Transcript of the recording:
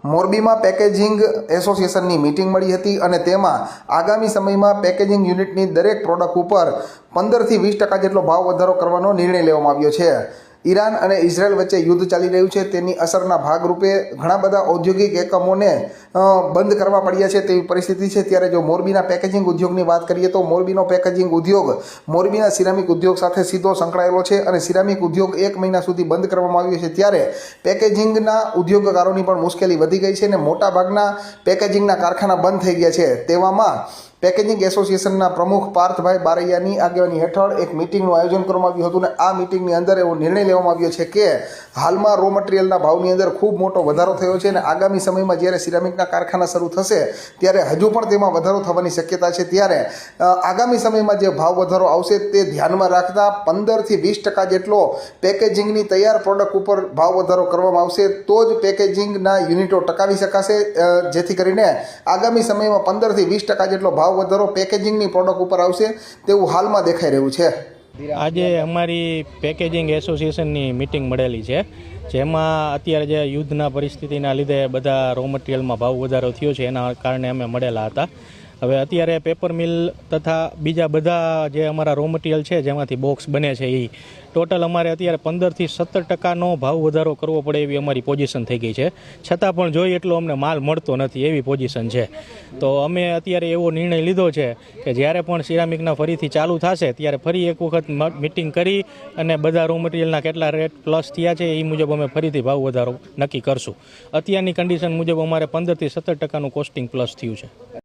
મોરબીમાં packaging એસોસિએશનની meeting મળી હતી અને તેમાં આગામી સમયમાં પેકેજિંગ યુનિટની દરેક પ્રોડક્ટ ઉપર 15 થી 20% જેટલો ભાવ વધારો કરવાનો નિર્ણય લેવામાં આવ્યો છે। ઈરાન અને ઇઝરાયલ વચ્ચે યુદ્ધ ચાલી રહ્યું છે, તેની અસરના ભાગરૂપે ઘણા બધા ઔદ્યોગિક એકમોને બંધ કરવા પડ્યા છે તેવી પરિસ્થિતિ છે। ત્યારે જો મોરબીના પેકેજિંગ ઉદ્યોગની વાત કરીએ તો મોરબીનો પેકેજિંગ ઉદ્યોગ મોરબીના સિરામિક ઉદ્યોગ સાથે સીધો સંકળાયેલો છે અને સિરામિક ઉદ્યોગ 1 મહિના સુધી બંધ કરવામાં આવ્યો છે। ત્યારે પેકેજિંગના ઉદ્યોગકારોની પણ મુશ્કેલી વધી ગઈ છે અને મોટાભાગના પેકેજિંગના કારખાના બંધ થઈ ગયા છે। તેવામાં પેકેજિંગ એસોસિએશનના પ્રમુખ પાર્થભાઈ બારૈયાની આગેવાની હેઠળ એક મિટિંગનું આયોજન કરવામાં આવ્યું હતું અને આ મિટિંગની અંદર એવો નિર્ણય લેવામાં આવ્યો છે કે હાલમાં રો મટીરિયલના ભાવની અંદર ખૂબ મોટો વધારો થયો છે અને આગામી સમયમાં જ્યારે સિરામિકના કારખાના શરૂ થશે ત્યારે હજુ પણ તેમાં વધારો થવાની શક્યતા છે। ત્યારે આગામી સમયમાં જે ભાવ વધારો આવશે તે ધ્યાનમાં રાખતા 15 થી 20% જેટલો પેકેજિંગની તૈયાર પ્રોડક્ટ ઉપર ભાવ વધારો કરવામાં આવશે તો જ પેકેજિંગના યુનિટો ટકાવી શકાશે, જેથી કરીને આગામી સમયમાં 15 થી 20% જેટલો ભાવ વધારો પેકેજિંગની પ્રોડક્ટ ઉપર આવશે તેવું હાલમાં દેખાઈ રહ્યું છે। આજે અમારી પેકેજિંગ એસોસિએશનની મિટિંગ મળેલી છે, જેમાં અત્યારે જે યુદ્ધના પરિસ્થિતિના લીધે બધા રો મટીરિયલમાં ભાવ વધારો થયો છે એના કારણે અમે મળેલા હતા। હવે અત્યારે પેપર મિલ તથા બીજા બધા જે અમારા રો મટીરિયલ છે જેમાંથી બોક્સ બને છે એ ટોટલ અમારે અત્યારે 15 થી 17% ભાવ વધારો કરવો પડે એવી અમારી પોઝિશન થઈ ગઈ છે, છતાં પણ જોઈએ એટલો અમને માલ મળતો નથી એવી પોઝિશન છે। તો અમે અત્યારે એવો નિર્ણય લીધો છે કે જ્યારે પણ સિરામિકના ફરીથી ચાલુ થશે ત્યારે ફરી એક વખત મિટિંગ કરી અને બધા રો મટીરિયલના કેટલા રેટ પ્લસ થયા છે એ મુજબ અમે ફરીથી ભાવ વધારો નક્કી કરશું। અત્યારની કન્ડિશન મુજબ અમારે 15 થી 17%નું કોસ્ટિંગ પ્લસ થયું છે।